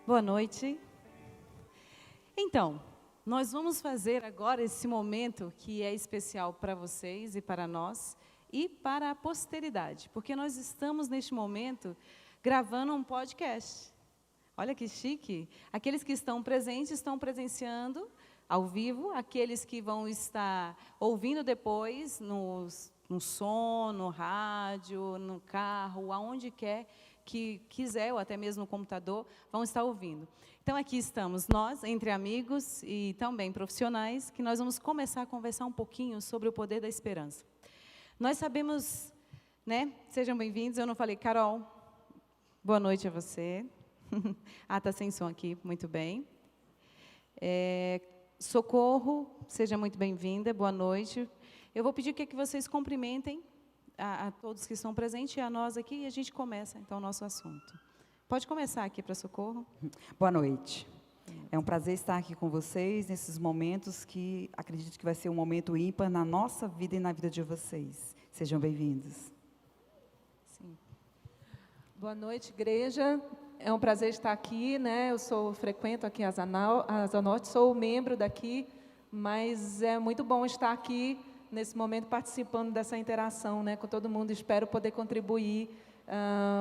Boa noite. Então, nós vamos fazer agora esse momento que é especial para vocês e para nós e para a posteridade, porque nós estamos neste momento gravando um podcast. Olha que chique. Aqueles que estão presentes estão presenciando ao vivo, aqueles que vão estar ouvindo depois no som, no rádio, no carro, aonde quer que quiser, ou até mesmo no computador, vão estar ouvindo. Então, aqui estamos nós, entre amigos e também profissionais, que nós vamos começar a conversar um pouquinho sobre o poder da esperança. Nós sabemos, né? Sejam bem-vindos. Eu não falei, Carol, boa noite a você. Está sem som aqui, muito bem. Socorro, seja muito bem-vinda, boa noite. Eu vou pedir que vocês cumprimentem a todos que estão presentes e a nós aqui, e a gente começa, então, o nosso assunto. Pode começar aqui para Socorro. Boa noite. É um prazer estar aqui com vocês, nesses momentos que acredito que vai ser um momento ímpar na nossa vida e na vida de vocês. Sejam bem-vindos. Sim. Boa noite, igreja. É um prazer estar aqui, né? Eu frequento aqui a Asa Norte, sou membro daqui, mas é muito bom estar aqui nesse momento participando dessa interação, né, com todo mundo. Espero poder contribuir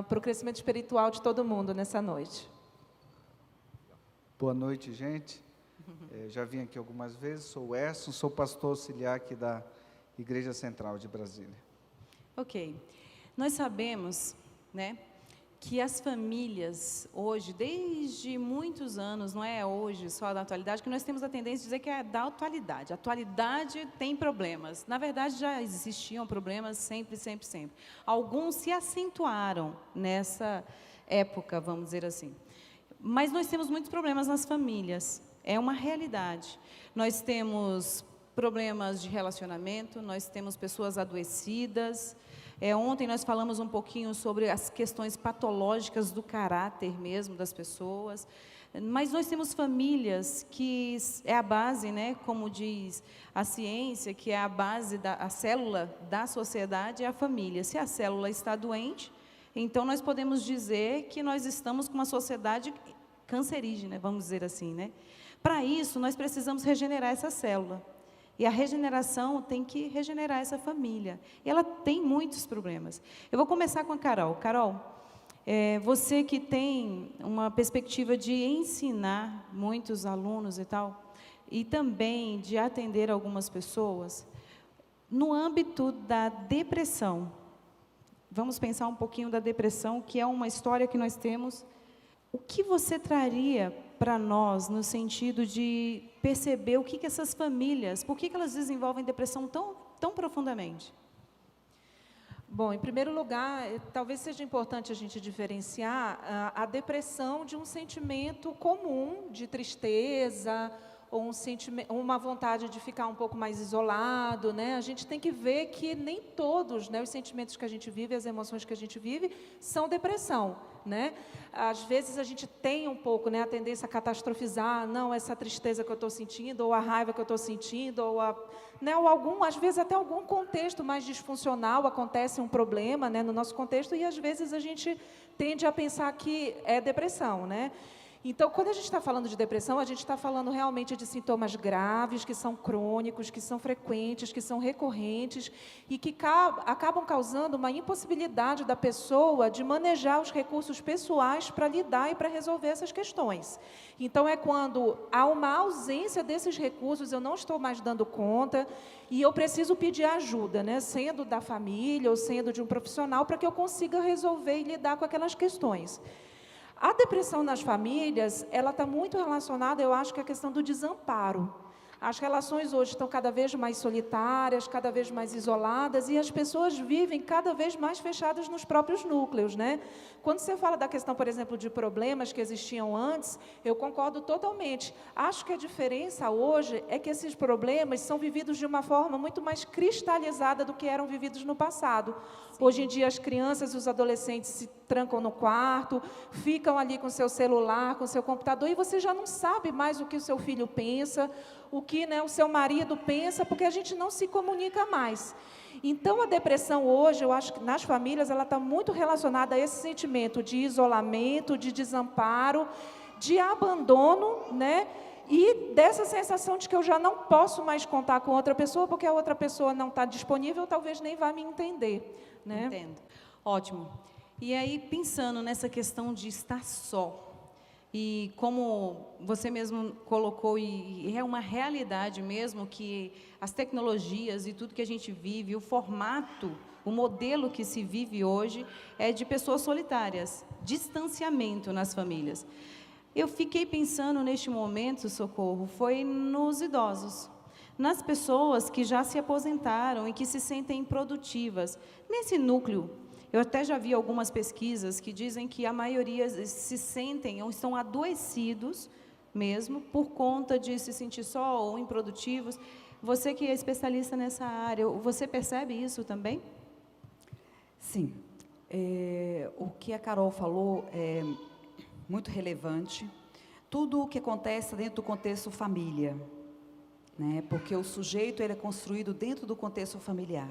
para o crescimento espiritual de todo mundo nessa noite. Boa noite, gente. Já vim aqui algumas vezes, sou o Erson, sou pastor auxiliar aqui da Igreja Central de Brasília. Ok. Nós sabemos, né, que as famílias hoje, desde muitos anos, não é hoje só da atualidade, que nós temos a tendência de dizer que é da atualidade. A atualidade tem problemas. Na verdade, já existiam problemas sempre, sempre, sempre. Alguns se acentuaram nessa época, vamos dizer assim. Mas nós temos muitos problemas nas famílias. É uma realidade. Nós temos problemas de relacionamento, nós temos pessoas adoecidas. Ontem nós falamos um pouquinho sobre as questões patológicas do caráter mesmo das pessoas, mas nós temos famílias que é a base, né, como diz a ciência, que é a base, a célula da sociedade é a família. Se a célula está doente, então nós podemos dizer que nós estamos com uma sociedade cancerígena, vamos dizer assim, né? Para isso, nós precisamos regenerar essa célula. E a regeneração tem que regenerar essa família. E ela tem muitos problemas. Eu vou começar com a Carol. Carol, você que tem uma perspectiva de ensinar muitos alunos e tal, e também de atender algumas pessoas, no âmbito da depressão, vamos pensar um pouquinho da depressão, que é uma história que nós temos. O que você traria para nós, no sentido de perceber o que essas famílias, por que elas desenvolvem depressão tão profundamente? Bom, em primeiro lugar, talvez seja importante a gente diferenciar a depressão de um sentimento comum de tristeza, ou uma vontade de ficar um pouco mais isolado, né? A gente tem que ver que nem todos, né, os sentimentos que a gente vive, as emoções que a gente vive, são depressão, né? Às vezes a gente tem um pouco, né, a tendência a catastrofizar, não, essa tristeza que eu estou sentindo, ou a raiva que eu estou sentindo, ou às vezes até algum contexto mais disfuncional, acontece um problema, né, no nosso contexto, e às vezes a gente tende a pensar que é depressão, né? Então, quando a gente está falando de depressão, a gente está falando realmente de sintomas graves, que são crônicos, que são frequentes, que são recorrentes e que acabam causando uma impossibilidade da pessoa de manejar os recursos pessoais para lidar e para resolver essas questões. Então, é quando há uma ausência desses recursos, eu não estou mais dando conta e eu preciso pedir ajuda, né? Sendo da família ou sendo de um profissional, para que eu consiga resolver e lidar com aquelas questões. A depressão nas famílias, ela está muito relacionada, eu acho, que à questão do desamparo. As relações hoje estão cada vez mais solitárias, cada vez mais isoladas, e as pessoas vivem cada vez mais fechadas nos próprios núcleos, né? Quando você fala da questão, por exemplo, de problemas que existiam antes, eu concordo totalmente. Acho que a diferença hoje é que esses problemas são vividos de uma forma muito mais cristalizada do que eram vividos no passado. Hoje em dia, as crianças e os adolescentes se trancam no quarto, ficam ali com seu celular, com seu computador, e você já não sabe mais o que o seu filho pensa, o que, né, o seu marido pensa, porque a gente não se comunica mais. Então, a depressão hoje, eu acho que nas famílias, ela está muito relacionada a esse sentimento de isolamento, de desamparo, de abandono, né? E dessa sensação de que eu já não posso mais contar com outra pessoa, porque a outra pessoa não está disponível, talvez nem vá me entender, né? Entendo. Ótimo. E aí, pensando nessa questão de estar só, e como você mesmo colocou, e é uma realidade mesmo, que as tecnologias e tudo que a gente vive, o formato, o modelo que se vive hoje é de pessoas solitárias, distanciamento nas famílias. Eu fiquei pensando neste momento, Socorro, foi nos idosos, nas pessoas que já se aposentaram e que se sentem improdutivas. Nesse núcleo, eu até já vi algumas pesquisas que dizem que a maioria se sentem ou estão adoecidos mesmo por conta de se sentir só ou improdutivos. Você que é especialista nessa área, você percebe isso também? Sim. O que a Carol falou é muito relevante. Tudo o que acontece dentro do contexto família, né? Porque o sujeito ele é construído dentro do contexto familiar.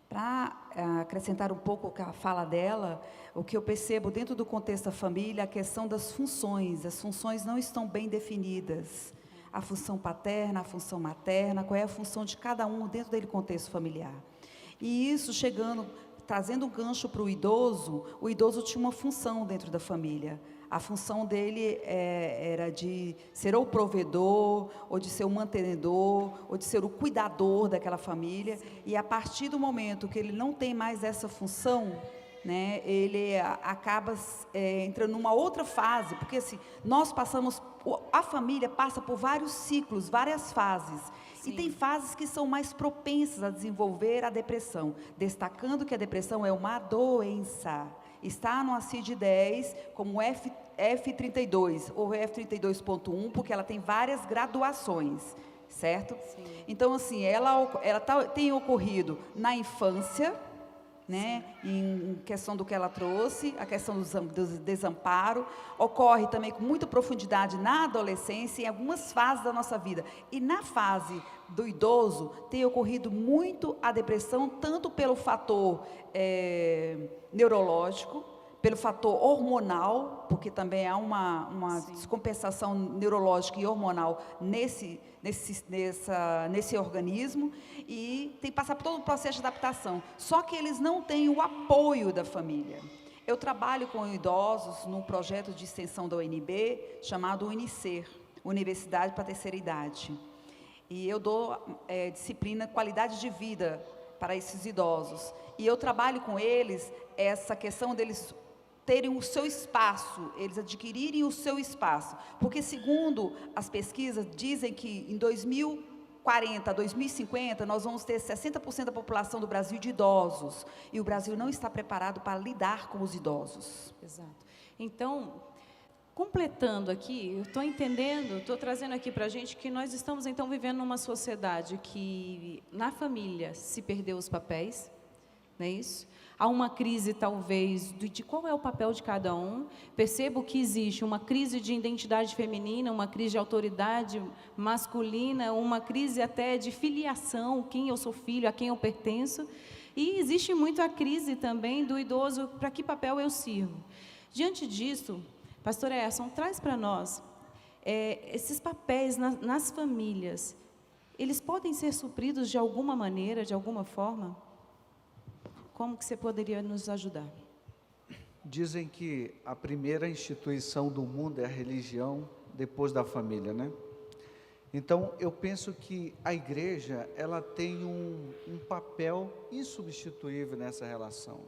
Para acrescentar um pouco a fala dela, o que eu percebo dentro do contexto da família, a questão das funções. As funções não estão bem definidas. A função paterna, a função materna, qual é a função de cada um dentro daquele contexto familiar. E isso trazendo um gancho para o idoso tinha uma função dentro da família. A função dele era de ser ou provedor, ou de ser o mantenedor, ou de ser o cuidador daquela família. E a partir do momento que ele não tem mais essa função, né, ele acaba entrando numa outra fase, porque assim, a família passa por vários ciclos, várias fases. Sim. E tem fases que são mais propensas a desenvolver a depressão, destacando que a depressão é uma doença. Está no ICD-10 como F32 ou F32.1, porque ela tem várias graduações, certo? Sim. Então, assim, ela tem ocorrido na infância, né, em questão do que ela trouxe, a questão do desamparo, ocorre também com muita profundidade na adolescência, em algumas fases da nossa vida. E na fase do idoso, tem ocorrido muito a depressão, tanto pelo fator neurológico, pelo fator hormonal, porque também há uma descompensação neurológica e hormonal nesse organismo, e tem que passar por todo o processo de adaptação. Só que eles não têm o apoio da família. Eu trabalho com idosos num projeto de extensão da UNB, chamado UNICER, Universidade para a Terceira Idade. E eu dou disciplina qualidade de vida para esses idosos. E eu trabalho com eles essa questão deles terem o seu espaço, eles adquirirem o seu espaço. Porque, segundo as pesquisas, dizem que em 2040, 2050, nós vamos ter 60% da população do Brasil de idosos. E o Brasil não está preparado para lidar com os idosos. Exato. Então, completando aqui, eu estou entendendo, estou trazendo aqui para a gente que nós estamos, então, vivendo numa sociedade que, na família, se perdeu os papéis, não é isso? Há uma crise, talvez, de qual é o papel de cada um. Percebo que existe uma crise de identidade feminina, uma crise de autoridade masculina, uma crise até de filiação, quem eu sou filho, a quem eu pertenço. E existe muito a crise também do idoso, para que papel eu sirvo. Diante disso, pastor Erson, traz para nós esses papéis nas famílias, eles podem ser supridos de alguma maneira, de alguma forma? Como que você poderia nos ajudar? Dizem que a primeira instituição do mundo é a religião, depois da família, né? Então, eu penso que a igreja, ela tem um papel insubstituível nessa relação.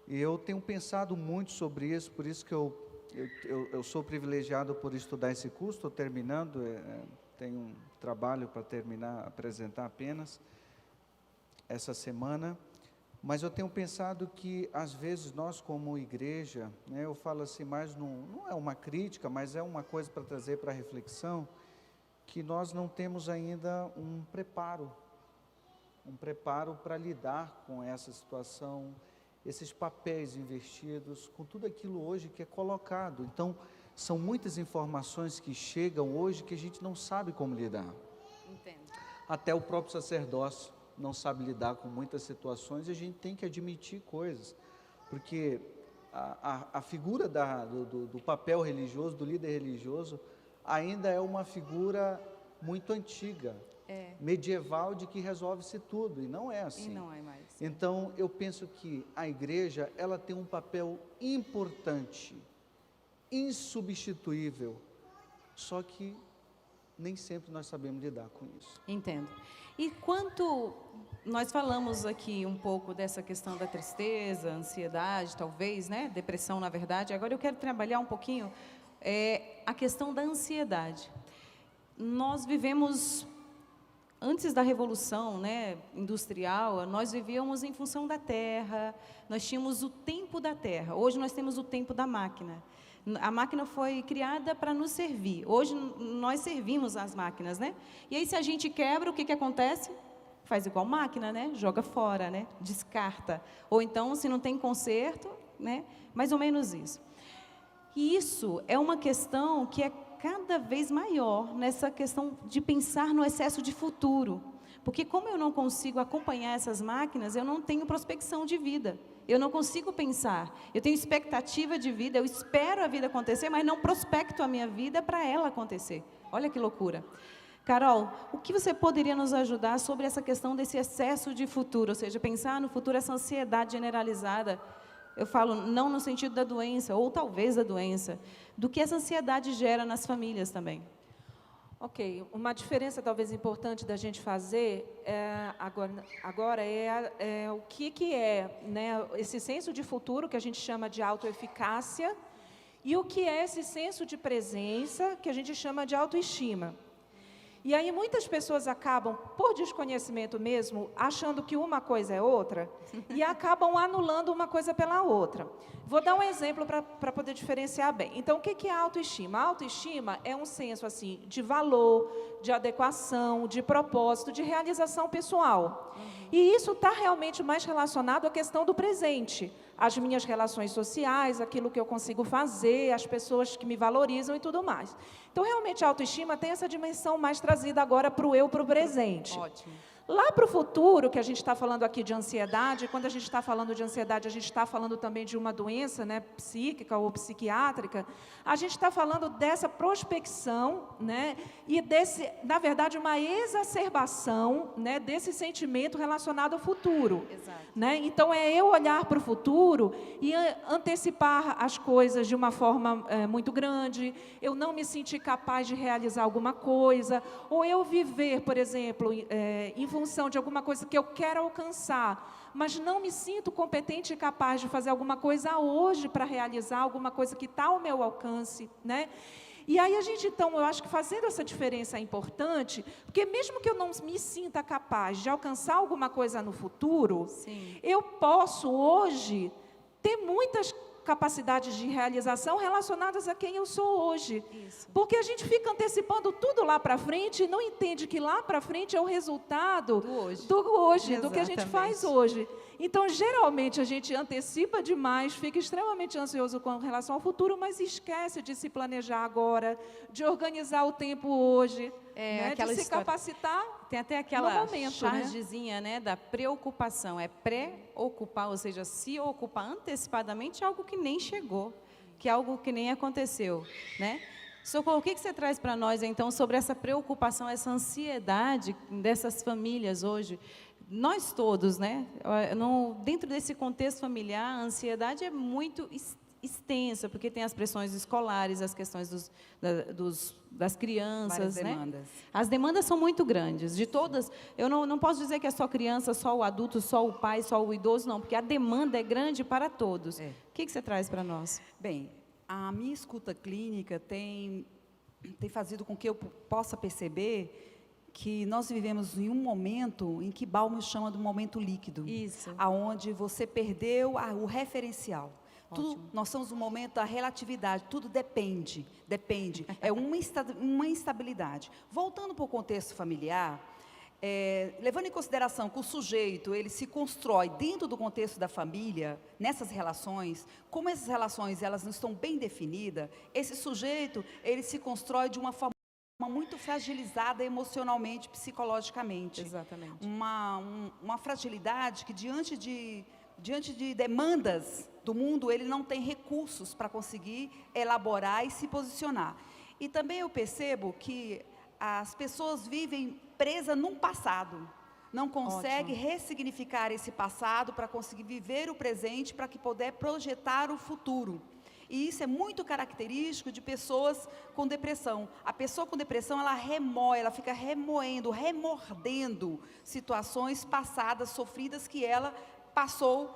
E eu tenho pensado muito sobre isso, por isso que eu sou privilegiado por estudar esse curso, estou terminando, tenho um trabalho para terminar, apresentar apenas essa semana. Mas eu tenho pensado que, às vezes, nós como igreja, né, eu falo assim, mas não é uma crítica, mas é uma coisa para trazer para a reflexão, que nós não temos ainda um preparo para lidar com essa situação, esses papéis investidos, com tudo aquilo hoje que é colocado. Então, são muitas informações que chegam hoje que a gente não sabe como lidar. Entendo. Até o próprio sacerdócio não sabe lidar com muitas situações, e a gente tem que admitir coisas, porque a figura do papel religioso, do líder religioso, ainda é uma figura muito antiga, medieval, de que resolve-se tudo, e não é assim. E não é mais. Então, eu penso que a igreja, ela tem um papel importante, insubstituível, só que nem sempre nós sabemos lidar com isso. Entendo. E quanto nós falamos aqui um pouco dessa questão da tristeza, ansiedade, talvez, né? Depressão, na verdade. Agora eu quero trabalhar um pouquinho a questão da ansiedade. Nós vivemos, antes da Revolução, né, industrial, nós vivíamos em função da terra, nós tínhamos o tempo da terra. Hoje nós temos o tempo da máquina. A máquina foi criada para nos servir. Hoje nós servimos as máquinas, né? E aí se a gente quebra, o que acontece? Faz igual máquina, né? Joga fora, né? Descarta. Ou então, se não tem conserto, né? Mais ou menos isso. E isso é uma questão que é cada vez maior nessa questão de pensar no excesso de futuro. Porque como eu não consigo acompanhar essas máquinas, eu não tenho prospecção de vida. Eu não consigo pensar. Eu tenho expectativa de vida, eu espero a vida acontecer, mas não prospecto a minha vida para ela acontecer. Olha que loucura. Carol, o que você poderia nos ajudar sobre essa questão desse excesso de futuro? Ou seja, pensar no futuro, essa ansiedade generalizada. Eu falo não no sentido da doença, ou talvez da doença, do que essa ansiedade gera nas famílias também. Ok, uma diferença talvez importante da gente fazer agora é o que é, né, esse senso de futuro que a gente chama de autoeficácia e o que é esse senso de presença que a gente chama de autoestima. E aí muitas pessoas acabam, por desconhecimento mesmo, achando que uma coisa é outra e acabam anulando uma coisa pela outra. Vou dar um exemplo para poder diferenciar bem. Então, o que é a autoestima? A autoestima é um senso assim, de valor, de adequação, de propósito, de realização pessoal. E isso está realmente mais relacionado à questão do presente, às minhas relações sociais, aquilo que eu consigo fazer, as pessoas que me valorizam e tudo mais. Então, realmente, a autoestima tem essa dimensão mais trazida agora para o eu, para o presente. Ótimo. Lá para o futuro, que a gente está falando aqui de ansiedade, quando a gente está falando de ansiedade, a gente está falando também de uma doença, né, psíquica ou psiquiátrica, a gente está falando dessa prospecção, né, e desse, na verdade, uma exacerbação, né, desse sentimento relacionado ao futuro. Exato. Né? Então, é eu olhar para o futuro e antecipar as coisas de uma forma muito grande, eu não me sentir capaz de realizar alguma coisa, ou eu viver, por exemplo, em função de alguma coisa que eu quero alcançar, mas não me sinto competente e capaz de fazer alguma coisa hoje para realizar alguma coisa que está ao meu alcance, né? E aí a gente, então, eu acho que fazendo essa diferença é importante, porque mesmo que eu não me sinta capaz de alcançar alguma coisa no futuro, Sim. eu posso hoje ter muitas capacidades de realização relacionadas a quem eu sou hoje. Isso. Porque a gente fica antecipando tudo lá para frente e não entende que lá para frente é o resultado Do hoje. do que a gente Exatamente. faz hoje. Então, geralmente, a gente antecipa demais, fica extremamente ansioso com relação ao futuro, mas esquece de se planejar agora, de organizar o tempo hoje, né, aquela de se história. capacitar. Tem até aquela No momento, chargezinha, né, da preocupação. É pré-ocupar, ou seja, se ocupar antecipadamente algo que nem chegou, que é algo que nem aconteceu, né? Socorro, o que você traz para nós, então, sobre essa preocupação, essa ansiedade dessas famílias hoje? Nós todos, né? Dentro desse contexto familiar, a ansiedade é muito extensa, porque tem as pressões escolares, as questões das crianças, Várias demandas. As demandas são muito grandes, de todas. Eu não posso dizer que é só criança, só o adulto, só o pai, só o idoso, não, porque a demanda é grande para todos. O que você traz para nós? Bem, a minha escuta clínica tem fazido com que eu possa perceber que nós vivemos em um momento em que Balmer chama de um momento líquido. Isso. Aonde você perdeu o referencial. Tudo, nós estamos no momento da relatividade, tudo depende. É uma instabilidade. Voltando para o contexto familiar, levando em consideração que o sujeito, ele se constrói dentro do contexto da família, nessas relações, como essas relações elas não estão bem definidas, esse sujeito, ele se constrói de uma forma muito fragilizada emocionalmente, psicologicamente. Exatamente. Uma fragilidade que, diante de diante de demandas do mundo, ele não tem recursos para conseguir elaborar e se posicionar. E também eu percebo que as pessoas vivem presas num passado, não conseguem ressignificar esse passado para conseguir viver o presente, para que puder projetar o futuro. E isso é muito característico de pessoas com depressão. A pessoa com depressão, ela remoe, ela fica remoendo, remordendo situações passadas, sofridas, que ela passou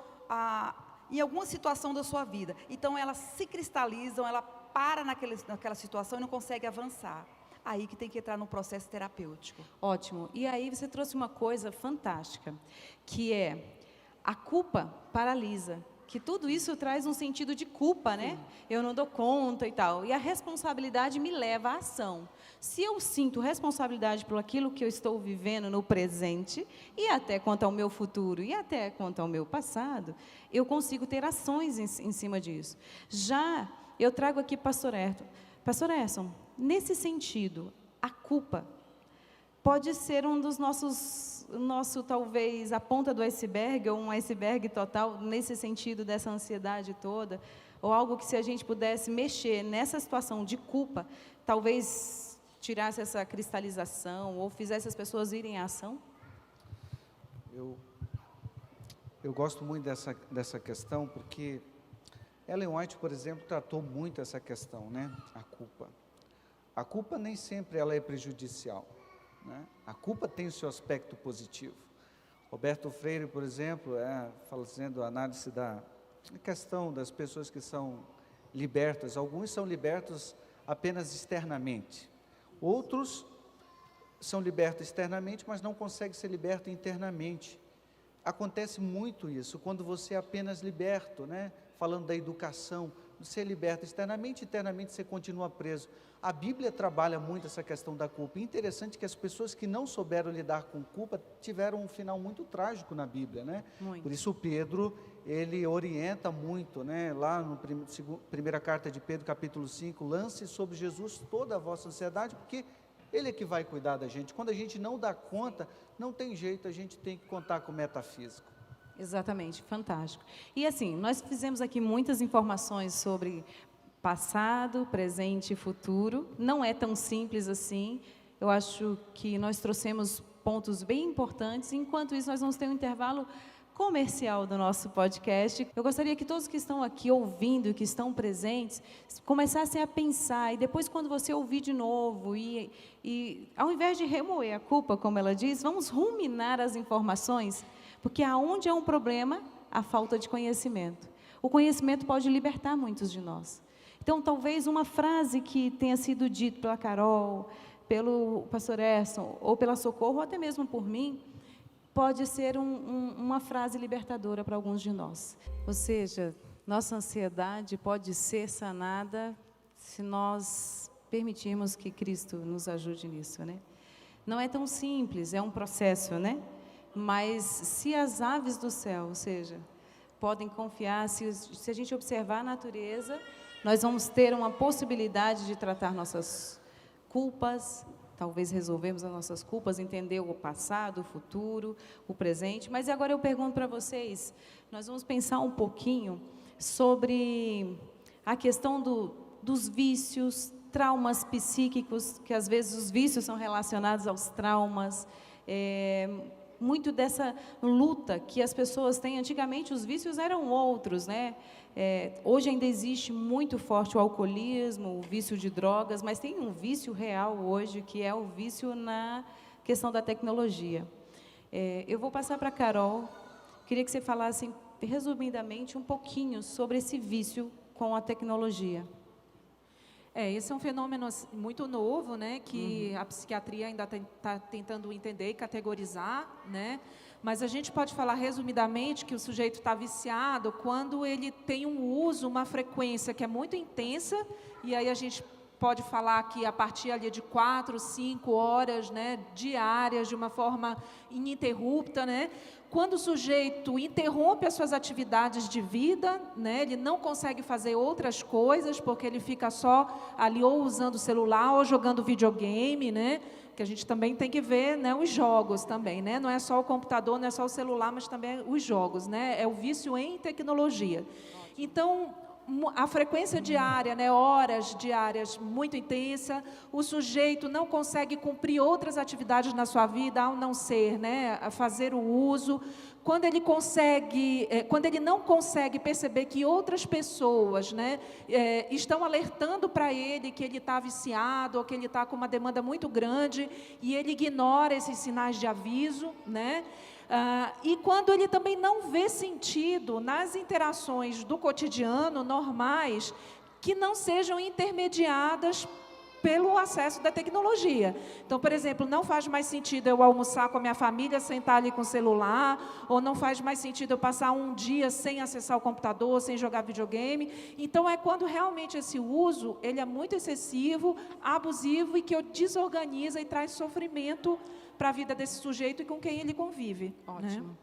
em alguma situação da sua vida. Então, elas se cristalizam, ela para naquela situação e não consegue avançar. Aí que tem que entrar no processo terapêutico. Ótimo. E aí você trouxe uma coisa fantástica, que é a culpa paralisa. Que tudo isso traz um sentido de culpa, né? Eu não dou conta e tal. E a responsabilidade me leva à ação. Se eu sinto responsabilidade por aquilo que eu estou vivendo no presente, e até quanto ao meu futuro, e até quanto ao meu passado, eu consigo ter ações em cima disso. Já eu trago aqui Pastor Ayrton. Pastor Ayrton, nesse sentido, a culpa pode ser um dos talvez, a ponta do iceberg, ou um iceberg total, nesse sentido dessa ansiedade toda, ou algo que, se a gente pudesse mexer nessa situação de culpa, talvez tirasse essa cristalização, ou fizesse as pessoas irem à ação? Eu gosto muito dessa questão, porque Ellen White, por exemplo, tratou muito essa questão, né? A culpa. A culpa nem sempre ela é prejudicial, né? A culpa tem o seu aspecto positivo. Roberto Freire, por exemplo, fazendo a análise da questão das pessoas que são libertas. Alguns são libertos apenas externamente. Outros são libertos externamente, mas não conseguem ser libertos internamente. Acontece muito isso, quando você é apenas liberto, né? Falando da educação, você é liberto externamente, internamente você continua preso. A Bíblia trabalha muito essa questão da culpa. E interessante que as pessoas que não souberam lidar com culpa tiveram um final muito trágico na Bíblia, né? Muito. Por isso o Pedro, ele orienta muito, né? Lá na primeira carta de Pedro, capítulo 5, lance sobre Jesus toda a vossa ansiedade, porque Ele é que vai cuidar da gente. Quando a gente não dá conta, não tem jeito, a gente tem que contar com o metafísico. Exatamente, fantástico. E assim, nós fizemos aqui muitas informações sobre passado, presente e futuro. Não é tão simples assim. Eu acho que nós trouxemos pontos bem importantes. Enquanto isso, nós vamos ter um intervalo comercial do nosso podcast. Eu gostaria que todos que estão aqui ouvindo, que estão presentes, começassem a pensar, e depois, quando você ouvir de novo, e ao invés de remoer a culpa, como ela diz, vamos ruminar as informações, porque aonde há um problema, há falta de conhecimento. O conhecimento pode libertar muitos de nós. Então, talvez uma frase que tenha sido dita pela Carol, pelo pastor Erson, ou pela Socorro, ou até mesmo por mim, pode ser uma frase libertadora para alguns de nós. Ou seja, nossa ansiedade pode ser sanada se nós permitirmos que Cristo nos ajude nisso, né? Não é tão simples, é um processo, né? Mas se as aves do céu, ou seja, podem confiar, se a gente observar a natureza, nós vamos ter uma possibilidade de tratar nossas culpas, talvez resolvermos as nossas culpas, entender o passado, o futuro, o presente. Mas agora eu pergunto para vocês, nós vamos pensar um pouquinho sobre a questão dos vícios, traumas psíquicos, que às vezes os vícios são relacionados aos traumas, muito dessa luta que as pessoas têm. Antigamente os vícios eram outros, né? Hoje ainda existe muito forte o alcoolismo, o vício de drogas, mas tem um vício real hoje, que é o vício na questão da tecnologia. Eu vou passar para a Carol, queria que você falasse resumidamente um pouquinho sobre esse vício com a tecnologia. Esse é um fenômeno muito novo, né, que a psiquiatria ainda está tentando entender e categorizar, né? Mas a gente pode falar resumidamente que o sujeito está viciado quando ele tem um uso, uma frequência que é muito intensa, e aí a gente pode falar que a partir ali de 4, 5 horas, né, diárias, de uma forma ininterrupta, né? Quando o sujeito interrompe as suas atividades de vida, né, ele não consegue fazer outras coisas, porque ele fica só ali ou usando o celular ou jogando videogame, né? Que a gente também tem que ver, né, os jogos também, né? Não é só o computador, não é só o celular, mas também os jogos, né? É o vício em tecnologia. Então, a frequência diária, né, horas diárias muito intensa, o sujeito não consegue cumprir outras atividades na sua vida, ao não ser, né, a fazer o uso. Quando ele não consegue perceber que outras pessoas, né, estão alertando para ele que ele está viciado, ou que ele está com uma demanda muito grande, e ele ignora esses sinais de aviso, né? E quando ele também não vê sentido nas interações do cotidiano normais, que não sejam intermediadas pelo acesso da tecnologia. Então, por exemplo, não faz mais sentido eu almoçar com a minha família, sentar ali com o celular, ou não faz mais sentido eu passar um dia sem acessar o computador, sem jogar videogame. Então, é quando realmente esse uso, ele é muito excessivo, abusivo e que desorganiza e traz sofrimento para a vida desse sujeito e com quem ele convive. Ótimo. Né?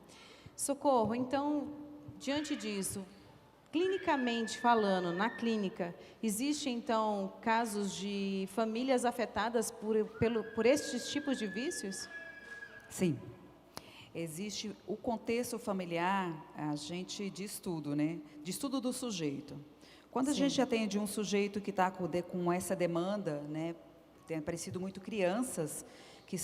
Socorro, então, diante disso, clinicamente falando, na clínica, existem, então, casos de famílias afetadas por estes tipos de vícios? Sim. Existe o contexto familiar, a gente diz tudo, né? De estudo do sujeito. Quando a gente atende um sujeito que está com essa demanda, né? Tem aparecido muito crianças que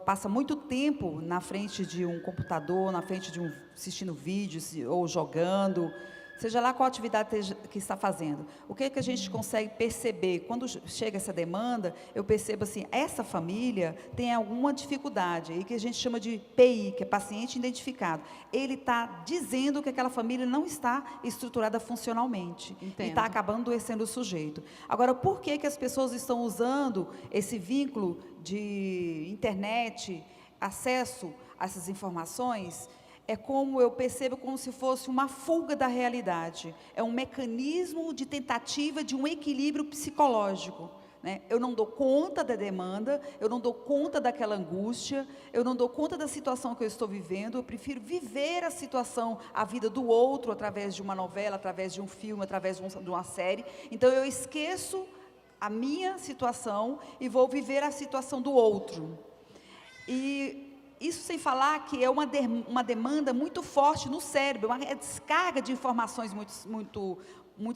passam muito tempo na frente de um computador, na frente de assistindo vídeos ou jogando, seja lá qual atividade que está fazendo. O que a gente consegue perceber? Quando chega essa demanda, eu percebo assim, essa família tem alguma dificuldade, aí que a gente chama de PI, que é paciente identificado. Ele está dizendo que aquela família não está estruturada funcionalmente. Entendo. E está acabando adoecendo o sujeito. Agora, por que as pessoas estão usando esse vínculo de internet, acesso a essas informações? É como eu percebo, como se fosse uma fuga da realidade. É um mecanismo de tentativa de um equilíbrio psicológico, né? Eu não dou conta da demanda, eu não dou conta daquela angústia, eu não dou conta da situação que eu estou vivendo, eu prefiro viver a situação, a vida do outro, através de uma novela, através de um filme, através de uma série. Então, eu esqueço a minha situação e vou viver a situação do outro. E isso sem falar que é uma demanda muito forte no cérebro, uma descarga de informações muito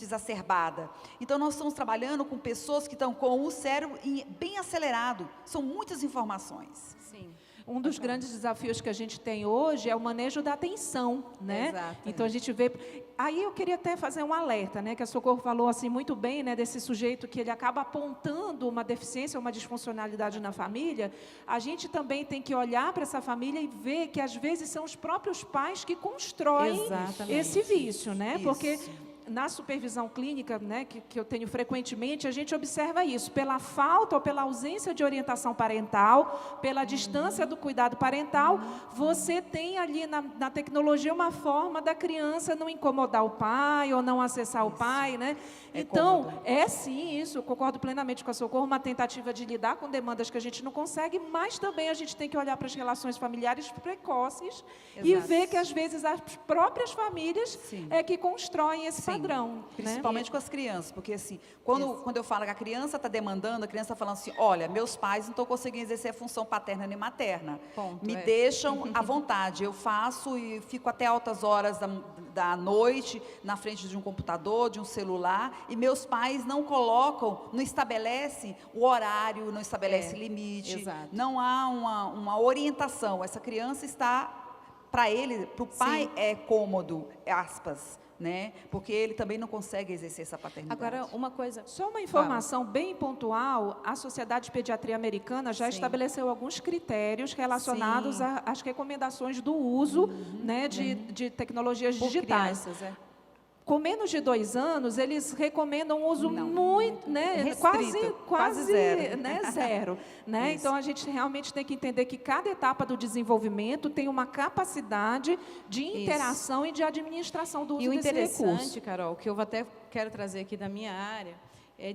exacerbada. Então, nós estamos trabalhando com pessoas que estão com o cérebro bem acelerado, são muitas informações. Sim. Um dos grandes desafios que a gente tem hoje é o manejo da atenção, né? Exato. Então, a gente vê... Aí eu queria até fazer um alerta, né? Que a Socorro falou assim muito bem, né? Desse sujeito que ele acaba apontando uma deficiência, uma disfuncionalidade na família. A gente também tem que olhar para essa família e ver que, às vezes, são os próprios pais que constroem Exatamente. esse vício, né? Isso. Porque na supervisão clínica, né, que eu tenho frequentemente, a gente observa isso, pela falta ou pela ausência de orientação parental, pela distância do cuidado parental, você tem ali na tecnologia uma forma da criança não incomodar o pai ou não acessar o pai, né? Então, cômodo. sim, isso, eu concordo plenamente com a Socorro, uma tentativa de lidar com demandas que a gente não consegue, mas também a gente tem que olhar para as relações familiares precoces e Exato. ver que, às vezes, as próprias famílias Sim. é que constroem esse Sim, padrão. principalmente com as crianças, porque assim, quando eu falo que a criança está demandando, a criança está falando assim, olha, meus pais não estão conseguindo exercer a função paterna nem materna, Ponto, me é. deixam à vontade, eu faço e fico até altas horas da noite na frente de um computador, de um celular, e meus pais não colocam, não estabelecem o horário, não estabelece limite, exato. não há uma orientação, essa criança está, para ele, para o pai Sim. é cômodo, aspas, né? Porque ele também não consegue exercer essa paternidade. Agora, uma coisa... Só uma informação bem pontual, a Sociedade de Pediatria Americana já Sim. estabeleceu alguns critérios relacionados Sim. às recomendações do uso, né, de tecnologias Por digitais. crianças, é. Com menos de 2 anos, eles recomendam um uso Não, muito, né, restrito, quase zero. né, zero, né? Isso. Então a gente realmente tem que entender que cada etapa do desenvolvimento tem uma capacidade de interação e de administração do uso E o desse recurso. interessante, Carol, que eu até quero trazer aqui da minha área,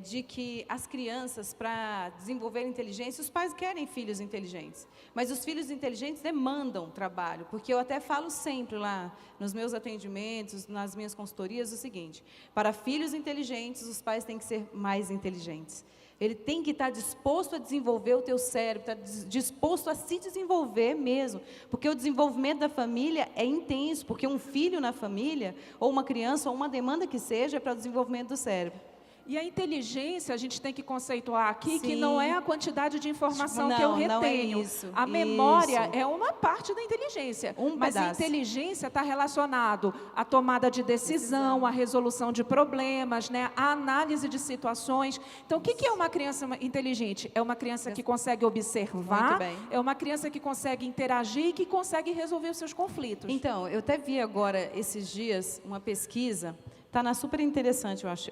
de que as crianças, para desenvolver inteligência, os pais querem filhos inteligentes, mas os filhos inteligentes demandam trabalho, porque eu até falo sempre lá nos meus atendimentos, nas minhas consultorias, o seguinte: para filhos inteligentes, os pais têm que ser mais inteligentes. Ele tem que estar disposto a desenvolver o teu cérebro, estar disposto a se desenvolver mesmo, porque o desenvolvimento da família é intenso, porque um filho na família, ou uma criança, ou uma demanda que seja, é para o desenvolvimento do cérebro. E a inteligência, a gente tem que conceituar aqui que Sim. não é a quantidade de informação que eu Não, não é retenho. isso, A memória isso. é uma parte da inteligência. Um mas a pedaço. inteligência está relacionado à tomada de decisão, à resolução de problemas, né, à análise de situações. Então, o que é uma criança inteligente? É uma criança que consegue observar, Muito bem. é uma criança que consegue interagir e que consegue resolver os seus conflitos. Então, eu até vi agora, esses dias, uma pesquisa, está na super interessante, eu acho,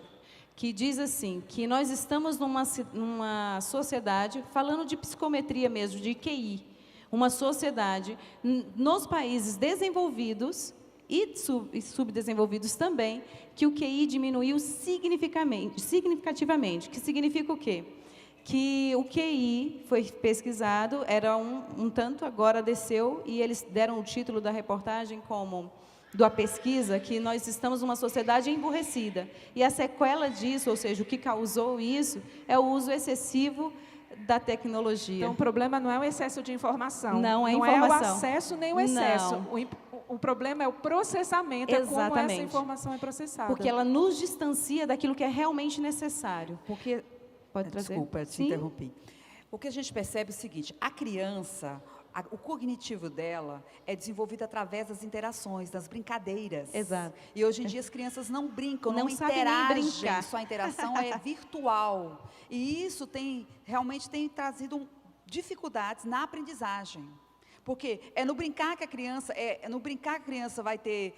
que diz assim, que nós estamos numa sociedade, falando de psicometria mesmo, de QI, uma sociedade, nos países desenvolvidos e subdesenvolvidos também, que o QI diminuiu significativamente. Que significa o quê? Que o QI foi pesquisado, era um tanto, agora desceu, e eles deram o título da reportagem como... da pesquisa, que nós estamos numa sociedade emburrecida. E a sequela disso, ou seja, o que causou isso, é o uso excessivo da tecnologia. Então, o problema não é o excesso de informação. Não é Não informação. é o acesso nem o excesso. Não. O problema é o processamento, é como essa Exatamente. informação é processada. Porque ela nos distancia daquilo que é realmente necessário. Porque, Pode trazer? desculpa, te Sim. interrompi. O que a gente percebe é o seguinte: a criança, o cognitivo dela é desenvolvido através das interações, das brincadeiras. Exato. E hoje em dia as crianças não brincam, não sabem nem interagem, brincar. sua interação é virtual. E isso realmente tem trazido dificuldades na aprendizagem. Porque é no brincar que a criança vai ter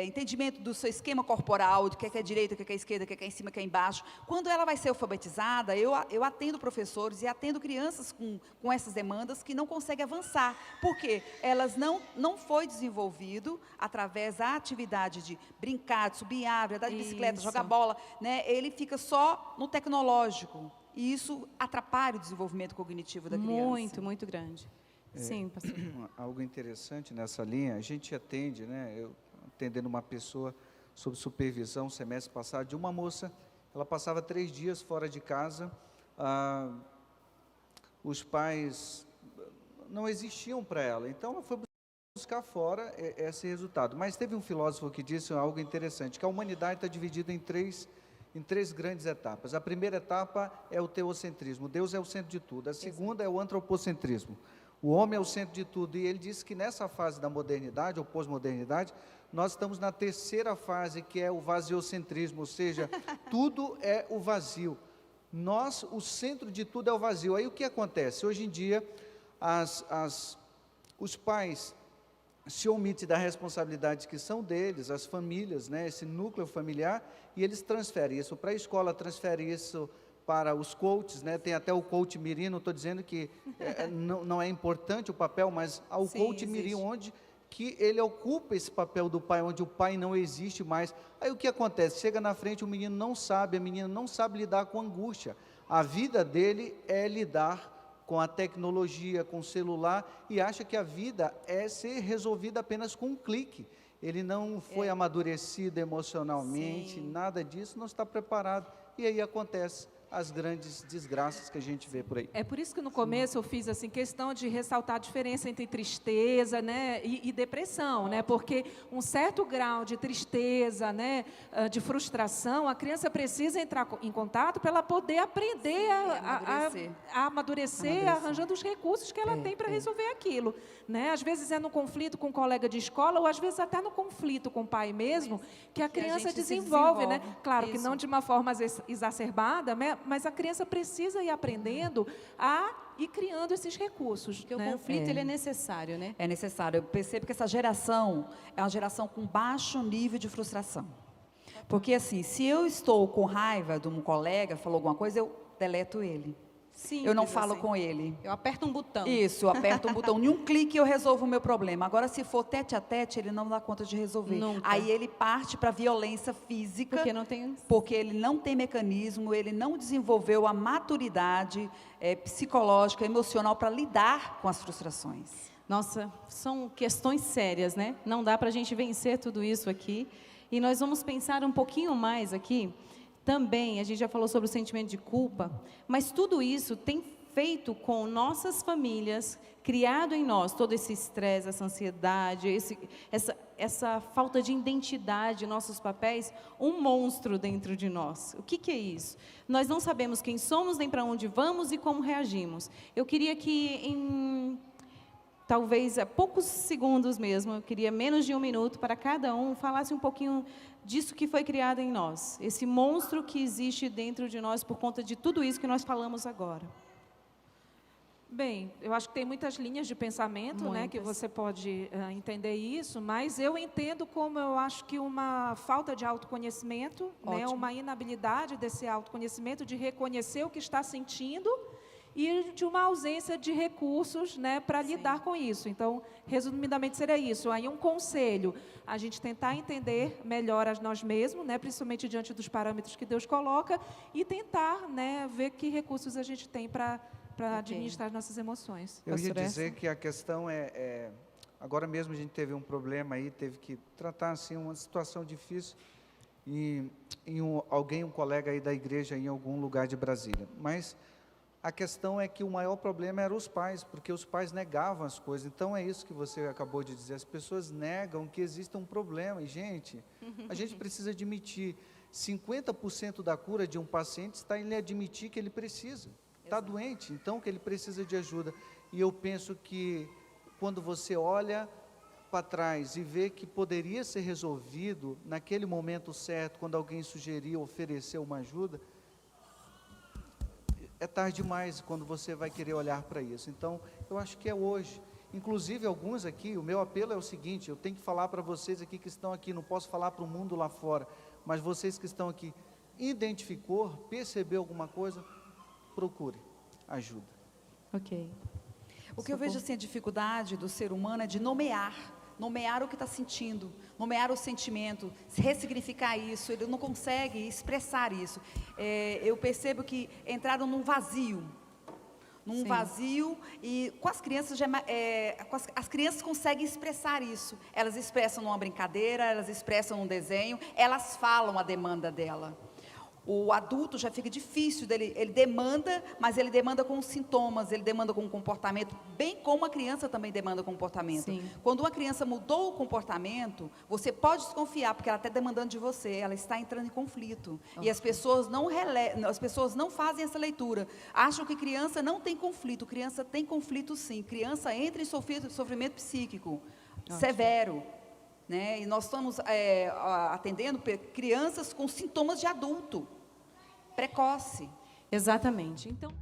entendimento do seu esquema corporal, de o que é direita, o que é esquerda, o que é em cima, o que é embaixo. Quando ela vai ser alfabetizada, eu atendo professores e atendo crianças com essas demandas que não conseguem avançar. Porque elas não foi desenvolvido através da atividade de brincar, de subir em árvore, andar de bicicleta, Isso. jogar bola, né? Ele fica só no tecnológico. E isso atrapalha o desenvolvimento cognitivo da criança. Muito, muito grande. Sim, pastor. Algo interessante nessa linha, a gente atende, né, eu atendendo uma pessoa sob supervisão, semestre passado, de uma moça, ela passava 3 dias fora de casa, os pais não existiam para ela, então ela foi buscar fora esse resultado. Mas teve um filósofo que disse algo interessante, que a humanidade está dividida em três grandes etapas. A primeira etapa é o teocentrismo, Deus é o centro de tudo. A segunda é o antropocentrismo, o homem é o centro de tudo. E ele disse que nessa fase da modernidade, ou pós-modernidade, nós estamos na terceira fase, que é o vaziocentrismo, ou seja, tudo é o vazio. O centro de tudo é o vazio. Aí o que acontece? Hoje em dia, os pais se omitem da responsabilidade que são deles, as famílias, né, esse núcleo familiar, e eles transferem isso para a escola, transferem isso para os coaches, né? Tem até o coach mirim, não estou dizendo que não é importante o papel, mas há o Sim, coach mirim, onde que ele ocupa esse papel do pai, onde o pai não existe mais. Aí o que acontece? Chega na frente, o menino não sabe, a menina não sabe lidar com angústia. A vida dele é lidar com a tecnologia, com o celular, e acha que a vida é ser resolvida apenas com um clique. Ele não foi amadurecido emocionalmente, Sim. nada disso, não está preparado. E aí acontece as grandes desgraças que a gente vê por aí. É por isso que no começo eu fiz assim questão de ressaltar a diferença entre tristeza, né, e depressão, né, porque um certo grau de tristeza, né, de frustração, a criança precisa entrar em contato para ela poder aprender a amadurecer, arranjando os recursos que ela tem para resolver aquilo, né? Às vezes é no conflito com um colega de escola, ou às vezes até no conflito com o pai mesmo, que a criança gente se desenvolve, né? desenvolve. Claro que Isso. não de uma forma exacerbada, né? Mas a criança precisa ir aprendendo a ir criando esses recursos. Porque né? o conflito ele é necessário, né? É necessário. Eu percebo que essa geração é uma geração com baixo nível de frustração. Porque, assim, se eu estou com raiva de um colega, falou alguma coisa, eu deleto ele. Simples, eu não falo assim. com ele. Eu aperto um botão. Isso, eu aperto um botão, em um clique eu resolvo o meu problema. Agora, se for tete a tete, ele não dá conta de resolver. Nunca. Aí ele parte para violência física, Porque não tem... porque ele não tem mecanismo, ele não desenvolveu a maturidade psicológica, emocional para lidar com as frustrações. Nossa, são questões sérias, né? Não dá para a gente vencer tudo isso aqui. E nós vamos pensar um pouquinho mais aqui. Também, a gente já falou sobre o sentimento de culpa, mas tudo isso tem feito com nossas famílias, criado em nós todo esse estresse, essa ansiedade, essa falta de identidade em nossos papéis, um monstro dentro de nós. O que é isso? Nós não sabemos quem somos, nem para onde vamos e como reagimos. Eu queria que talvez poucos segundos mesmo, eu queria menos de 1 minuto para cada um, falasse um pouquinho disso que foi criado em nós, esse monstro que existe dentro de nós por conta de tudo isso que nós falamos agora. Bem, eu acho que tem muitas linhas de pensamento, né, que você pode entender isso, mas eu entendo como eu acho que uma falta de autoconhecimento, né, uma inabilidade desse autoconhecimento, de reconhecer o que está sentindo e de uma ausência de recursos, né, para lidar com isso. Então, resumidamente, seria isso. Aí um conselho, a gente tentar entender melhor a nós mesmos, né, principalmente diante dos parâmetros que Deus coloca, e tentar, né, ver que recursos a gente tem para administrar as nossas emoções. Eu ia dizer que a questão agora mesmo a gente teve um problema aí, teve que tratar assim uma situação difícil, e um colega aí da igreja em algum lugar de Brasília. Mas a questão é que o maior problema era os pais, porque os pais negavam as coisas. Então é isso que você acabou de dizer, as pessoas negam que existe um problema. E, gente, a gente precisa admitir, 50% da cura de um paciente está em ele admitir que ele precisa. Está doente, então que ele precisa de ajuda. E eu penso que quando você olha para trás e vê que poderia ser resolvido naquele momento certo, quando alguém sugeriu, ofereceu uma ajuda, é tarde demais quando você vai querer olhar para isso. Então, eu acho que é hoje. Inclusive, alguns aqui, o meu apelo é o seguinte, eu tenho que falar para vocês aqui que estão aqui, não posso falar para o mundo lá fora, mas vocês que estão aqui, identificou, percebeu alguma coisa, procure ajuda. Ok. O que eu vejo assim, a dificuldade do ser humano é de nomear o que está sentindo, nomear o sentimento, ressignificar isso, ele não consegue expressar isso. Eu percebo que entraram num vazio, e com as crianças, as crianças conseguem expressar isso, elas expressam numa brincadeira, elas expressam num desenho, elas falam a demanda dela. O adulto já fica difícil, ele demanda, mas ele demanda com sintomas, ele demanda com comportamento, bem como a criança também demanda comportamento. Sim. Quando uma criança mudou o comportamento, você pode desconfiar, porque ela está demandando de você, ela está entrando em conflito. E as pessoas não fazem essa leitura, acham que criança não tem conflito, criança tem conflito sim, criança entra em sofrimento psíquico severo. Né? E nós estamos atendendo crianças com sintomas de adulto, precoce. Exatamente. Então...